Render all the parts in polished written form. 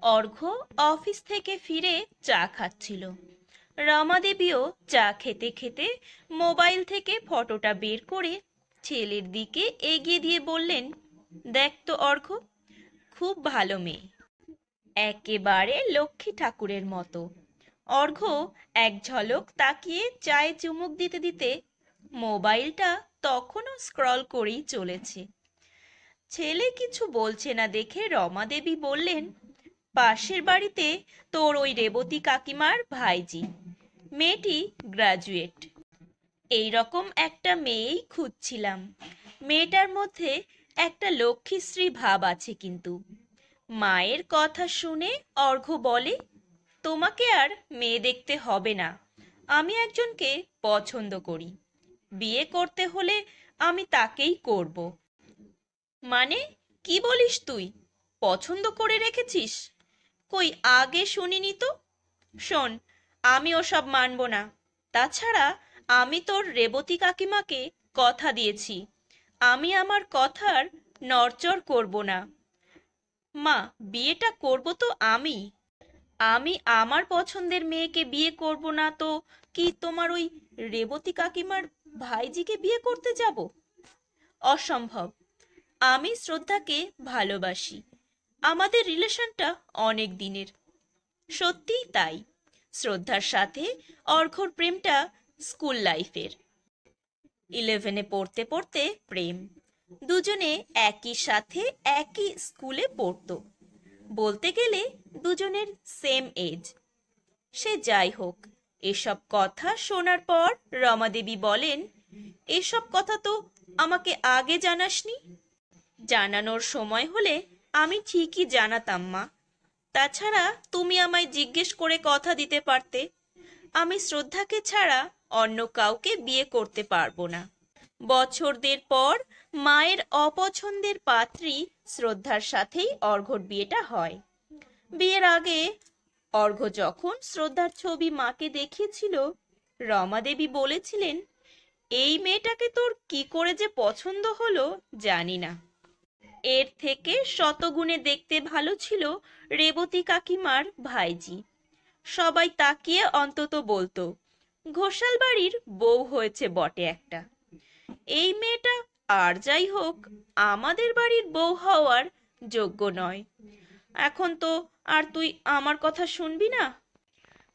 অর্ঘ্য office থেকে ফিরে চা খাচ্ছিল। রমাদেবীও চা খেতে খেতে মোবাইল থেকে ফটোটা বের করে ছেলের দিকে এগিয়ে দিয়ে বললেন, দেখ তো অর্ঘ্য, খুব ভালো মেয়ে, একেবারে লক্ষ্মী ঠাকুরের মতো। অর্ঘ্য এক ঝলক তাকিয়ে চায়ে চুমুক দিতে দিতে মোবাইলটা তখনও স্ক্রল করেই চলেছে। ছেলে কিছু বলছে না দেখে রমাদেবী বললেন, পাশের বাড়িতে তোর ওই রেবতী কাকিমার ভাইজি, মেয়েটি গ্রাজুয়েট। এই রকম একটা মেয়েই খুঁজছিলাম। মেয়েটার মধ্যে একটা লক্ষ্মীশ্রী ভাব আছে কিন্তু। মায়ের কথা শুনে অর্ঘ্য বলে, তোমাকে আর মেয়ে দেখতে হবে না, আমি একজনকে পছন্দ করি, বিয়ে করতে হলে আমি তাকেই করব। মানে, কি বলিস তুই? পছন্দ করে রেখেছিস? কই আগে শুনিনি তো। শোন, আমি ওসব মানব না। তাছাড়া আমি তোর রেবতী কাকিমাকে কথা দিয়েছি, আমি আমার কথার নড়চড় করব না। মা, বিয়েটা করব তো আমি। আমি আমার পছন্দের মেয়েকে বিয়ে করব না তো কি তোমার ওই রেবতী কাকিমার ভাইজিকে বিয়ে করতে যাব? অসম্ভব। আমি শ্রদ্ধাকে ভালোবাসি, আমাদের রিলেশনটা অনেক দিনের। সত্যিই তাই। শ্রদ্ধার সাথে অর্ঘ্যর প্রেমটা স্কুল লাইফের। 11-এ পড়তে পড়তে প্রেম। দুজনে একই সাথে একই স্কুলে পড়তো। বলতে গেলে দুজনের সেম এজ। সে যাই হোক, এসব কথা শোনার পর রমাদেবী বলেন, এসব কথা তো আমাকে আগে জানাসনি। জানানোর সময় হলে আমি ঠিকই জানাতাম মা। তাছাড়া তুমি আমায় জিজ্ঞেস করে কথা দিতে পারতে। আমি শ্রদ্ধাকে ছাড়া অন্য কাউকে বিয়ে করতে পারবো না। বছরদের পর মায়ের অপছন্দের পাত্রী শ্রদ্ধার সাথেই অর্ঘ্যর বিয়েটা হয়। বিয়ের আগে অর্ঘ্য যখন শ্রদ্ধার ছবি মাকে দেখিয়েছিল, রমাদেবী বলেছিলেন, এই মেয়েটাকে তোর কি করে যে পছন্দ হলো জানি না। এর থেকে শতগুণে দেখতে ভালো ছিল রেবতী কাকিমার ভাইজি। সবাই তাকিয়ে অন্তত বলতো, ঘোষাল বাড়ির বউ হয়েছে বটে একটা। এই মেয়েটা আর যাই হোক আমাদের বাড়ির বউ হওয়ার যোগ্য নয়। এখন তো আর তুই আমার কথা শুনবি না?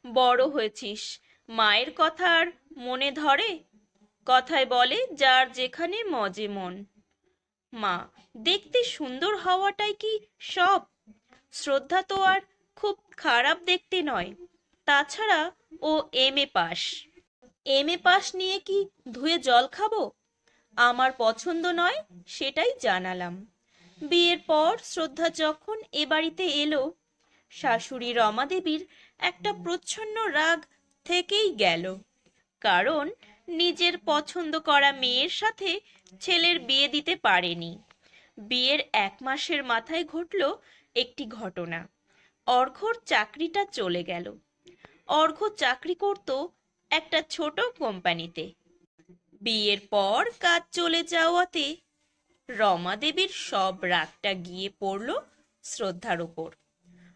বড় হয়েছিস, মায়ের কথা আর মনে ধরে? কথায় বলে, যার যেখানে মজে মন। মা, দেখতে সুন্দর হওয়াটাই কি সব? শ্রদ্ধা তো আর খুব খারাপ দেখতে নয়। তাছাড়া ও এমএ পাস। এমএ পাস নিয়ে কি ধুয়ে জল খাবো? আমার পছন্দ নয়, সেটাই জানালাম। বিয়ের পর শ্রদ্ধা যখন এ বাড়িতে এলো, শাশুড়ি রমাদেবীর একটা প্রচ্ছন্ন রাগ থেকেই গেল। কারণ নিজের পছন্দ করা মেয়ের সাথে ছেলের বিয়ে দিতে পারেনি। বিয়ের 1 মাসের মাথায় ঘটল একটি ঘটনা। অর্ঘ্যর চাকরিটা চলে গেল। অর্ঘ্য চাকরি করত একটা ছোট কোম্পানিতে। বিয়ের পর কাজ চলে যাওয়াতে রমাদেবীর সব রাগটা গিয়ে পড়ল শ্রদ্ধার উপর।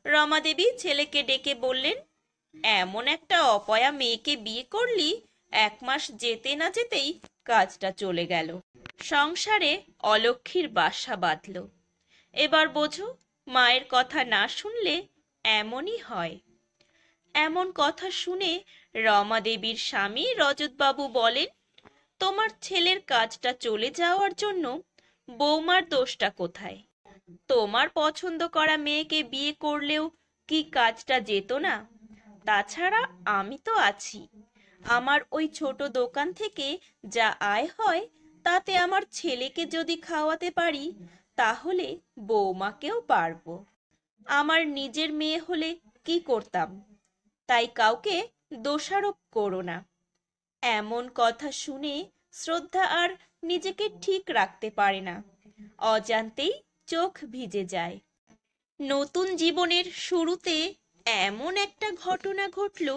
রমাদেবী ছেলেকে ডেকে বললেন, এমন একটা অপয়া মেয়েকে বিয়ে করলি, 1 মাস যেতে না যেতেই কাজটা চলে গেল। সংসারে অলক্ষ্মীর বাসা বাঁধল। এবার বোঝো, মায়ের কথা না শুনলে এমনই হয়। এমন কথা শুনে রমাদেবীর স্বামী রজতবাবু বলেন, তোমার ছেলের কাজটা চলে যাওয়ার জন্য বৌমার দোষটা কোথায়? তোমার পছন্দ করা মেয়েকে বিয়ে করলেও কি কাজটা যেত না? তাছাড়া আমি তো আছি। আমার ওই ছোট দোকান থেকে যা আয় হয়, তাতে আমার ছেলেকে যদি খাওয়াতে পারি, তাহলে বৌমাকেও পারবো। আমার নিজের মেয়ে হলে কি করতাম? তাই কাউকে দোষারোপ করো না। এমন কথা শুনে শ্রদ্ধা আর নিজেকে ঠিক রাখতে পারে না। অজান্তেই চোখ ভিজে যায়। নতুন জীবনের শুরুতে এমন একটা ঘটনা ঘটল,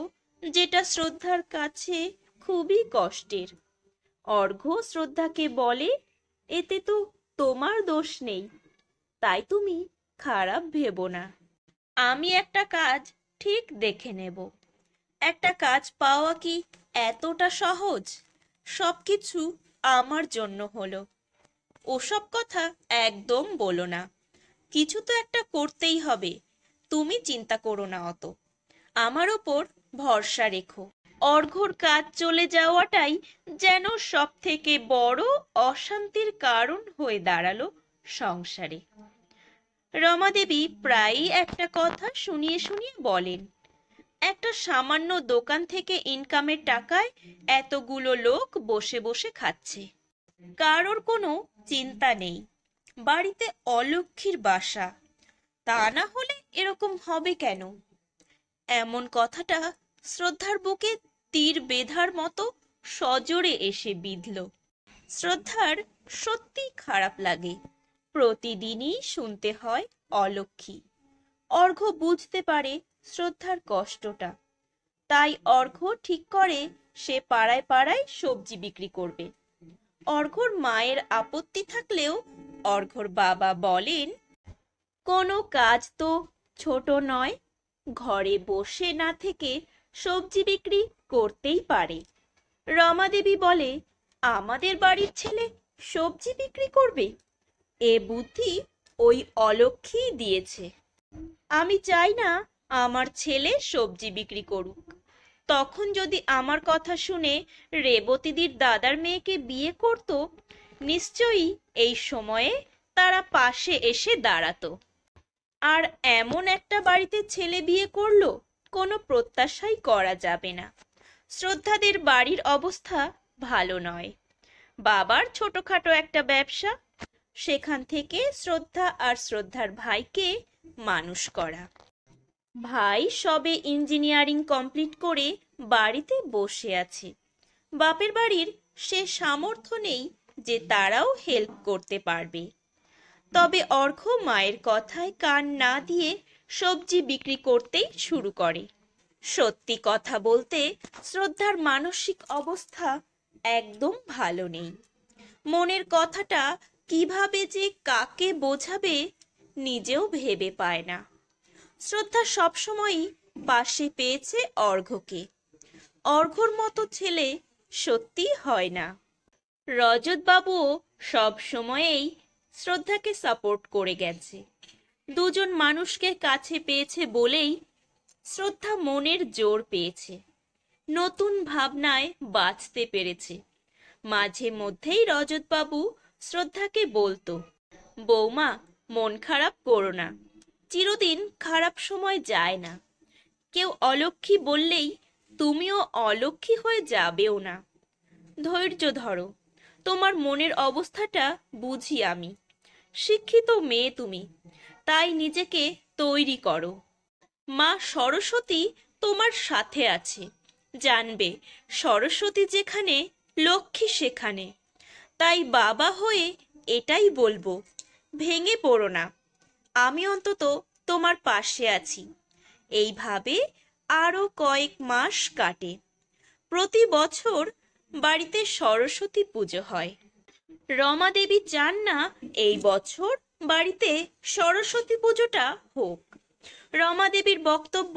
যেটা শ্রদ্ধার কাছে খুবই কষ্টের। অর্ঘ্য শ্রদ্ধাকে বলে, এতে তো তোমার দোষ নেই, তাই তুমি খারাপ ভেবো না। আমি একটা কাজ ঠিক দেখে নেব। একটা কাজ পাওয়া কি এতটা সহজ? সবকিছু আমার জন্য হলো। ওসব কথা একদম বলো না। কিছু তো একটা করতেই হবে। তুমি চিন্তা করো না অত, আমার ওপর ভরসা রেখো। অর্ঘ্যর কাজ চলে যাওয়াটাই যেন সব থেকে বড় অশান্তির কারণ হয়ে দাঁড়ালো সংসারে। রমাদেবী প্রায়ই একটা কথা শুনিয়ে শুনিয়ে বলেন, একটা সামান্য দোকান থেকে ইনকামের টাকায় এতগুলো লোক বসে বসে খাচ্ছে, কারোর কোনো চিন্তা নেই। বাড়িতে অলক্ষ্মীর বাসা, তা না হলে এরকম হবে কেন? এমন কথাটা শ্রদ্ধার বুকে তীর বেঁধার মতো সজোরে এসে বিঁধল। শ্রদ্ধার সত্যি খারাপ লাগে। প্রতিদিনই শুনতে হয় অলক্ষ্মী। অর্ঘ্য বুঝতে পারে শ্রদ্ধার কষ্টটা, তাই অর্ঘ্য ঠিক করে সে পাড়ায় পাড়ায় সবজি বিক্রি করবে। অর্ঘ্যর মায়ের আপত্তি থাকলেও অর্ঘ্যর বাবা বলেন, কোনো কাজ তো ছোট নয়, ঘরে বসে না থেকে সবজি বিক্রি করতেই পারে। রমাদেবী বলে, আমাদের বাড়ির ছেলে সবজি বিক্রি করবে? এ বুদ্ধি ওই অলক্ষ্মী দিয়েছে। আমি চাই না আমার ছেলে সবজি বিক্রি করুক। তখন যদি আমার কথা শুনে রেবতীদির দাদার মেয়েকে বিয়ে করত, নিশ্চয়ই এই সময়ে তারা পাশে এসে দাঁড়াতো। আর এমন একটা বাড়িতে ছেলে বিয়ে করলো, কোনো প্রত্যাশাই করা যাবে না। শ্রদ্ধাদের বাড়ির অবস্থা ভালো নয়। বাবার ছোটখাটো একটা ব্যবসা, সেখান থেকে শ্রদ্ধা আর শ্রদ্ধার ভাইকে মানুষ করা। ভাই সবে ইঞ্জিনিয়ারিং কমপ্লিট করে বাড়িতে বসে আছে। বাপের বাড়ির সে সামর্থ্য নেই যে তারাও হেল্প করতে পারবে। তবে অর্ঘ্য মায়ের কথায় কান না দিয়ে সবজি বিক্রি করতেই শুরু করে। সত্যি কথা বলতে শ্রদ্ধার মানসিক অবস্থা একদম ভালো নেই। মনের কথাটা কিভাবে যে কাকে বোঝাবে নিজেও ভেবে পায় না। শ্রদ্ধা সবসময়ই পাশে পেয়েছে অর্ঘ্যকে। অর্ঘ্যর মতো ছেলে সত্যি হয় না। রজতবাবুও সব সময়েই শ্রদ্ধাকে সাপোর্ট করে গেছে। দুজন মানুষকে কাছে পেয়েছে বলেই শ্রদ্ধা মনের জোর পেয়েছে, নতুন ভাবনায় বাঁচতে পেরেছে। মাঝে মধ্যেই রজতবাবু শ্রদ্ধাকে বলতো, বৌমা, মন খারাপ করো না, চিরদিন খারাপ সময় যায় না। কেউ অলক্ষ্মী বললেই তুমিও অলক্ষ্মী হয়ে যাবেও না। ধৈর্য ধরো, তোমার মনের অবস্থাটা বুঝি আমি। শিক্ষিত মেয়ে তুমি, তাই নিজেকে তৈরি করো। মা সরস্বতী তোমার সাথে আছে। জানবে, সরস্বতী যেখানে লক্ষ্মী সেখানে। তাই বাবা হয়ে এটাই বলবো, ভেঙে পড়ো না। আমি অন্তত তোমার পাশে আছি। এইভাবে আরো কয়েক মাস কাটে। প্রতি বছর বাড়িতে সরস্বতী পুজো হয়। রমাদেবী চান না এই বছর বাড়িতে সরস্বতী পুজোটা হোক। রমাদেবীর বক্তব্য,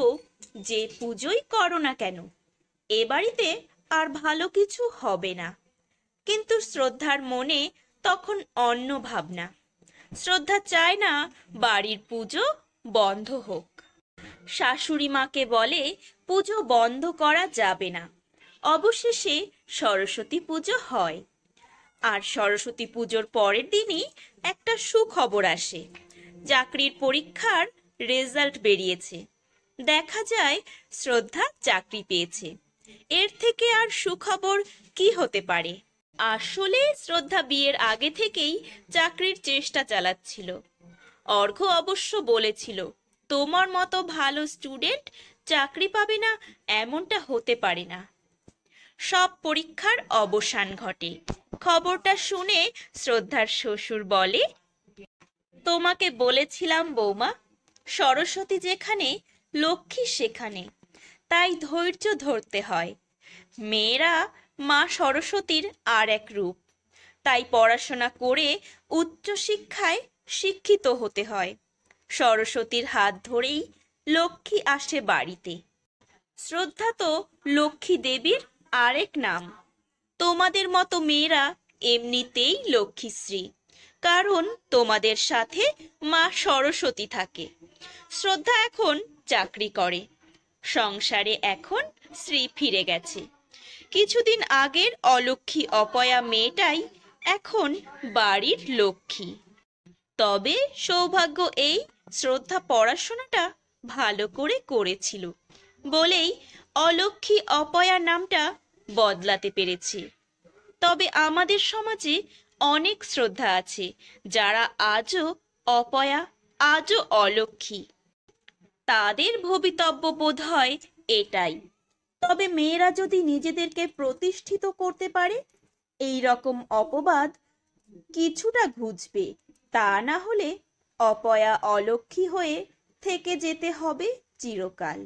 যে পুজোই করো না কেন, এ বাড়িতে আর ভালো কিছু হবে না। কিন্তু শ্রদ্ধার মনে তখন অন্য ভাবনা। শ্রদ্ধা চায় না বাড়ির পুজো বন্ধ হোক। শাশুড়ি মাকে বলে পুজো বন্ধ করা যাবে না। অবশেষে সরস্বতী পুজো হয়। আর সরস্বতী পুজোর পরের দিনই একটা সুখবর আসে। চাকরির পরীক্ষার রেজাল্ট বেরিয়েছে। দেখা যায় শ্রদ্ধা চাকরি পেয়েছে। এর থেকে আর সুখবর কি হতে পারে? আসলে শ্রদ্ধা বিয়ের আগে থেকেই চাকরির চেষ্টা চালাচ্ছিল। অর্ঘ্য অবশ্য বলেছিল, তোমার মতো ভালো স্টুডেন্ট চাকরি পাবে না এমনটা হতে পারে না। সব পরীক্ষার অবসান ঘটে। খবরটা শুনে শ্রদ্ধার শ্বশুর বলে, তোমাকে বলেছিলাম বৌমা, সরস্বতী যেখানে লক্ষ্মী সেখানে। তাই ধৈর্য ধরতে হয়। মেয়েরা মা সরস্বতীর আর এক রূপ। তাই পড়াশোনা করে উচ্চশিক্ষায় শিক্ষিত হতে হয়। সরস্বতীর হাত ধরেই লক্ষ্মী আসে বাড়িতে। শ্রদ্ধা তো লক্ষ্মী দেবীর আরেক নাম। তোমাদের মতো মেয়েরা এমনিতেই লক্ষ্মীশ্রী, কারণ তোমাদের সাথে মা সরস্বতী থাকে। শ্রদ্ধা এখন চাকরি করে, সংসারে এখন শ্রী ফিরে গেছে। কিছুদিন আগের অলক্ষ্মী অপয়া মেয়েটাই এখন বাড়ির লক্ষ্মী। তবে সৌভাগ্য এই, শ্রদ্ধা পড়াশোনাটা ভালো করে করেছিল বলেই অলক্ষ্মী অপয়া নামটা বদলাতে পেরেছে। তবে আমাদের সমাজে অনেক শ্রদ্ধা আছে যারা আজও অপয়া, আজও অলক্ষ্মী। তাদের ভবিতব্য বোধ হয় এটাই। তবে মেয়েরা যদি নিজেদেরকে প্রতিষ্ঠিত করতে পারে, এই রকম অপবাদ কিছুটা ঘুচবে। তা না হলে অপয়া অলক্ষ্মী হয়ে থেকে যেতে হবে চিরকাল।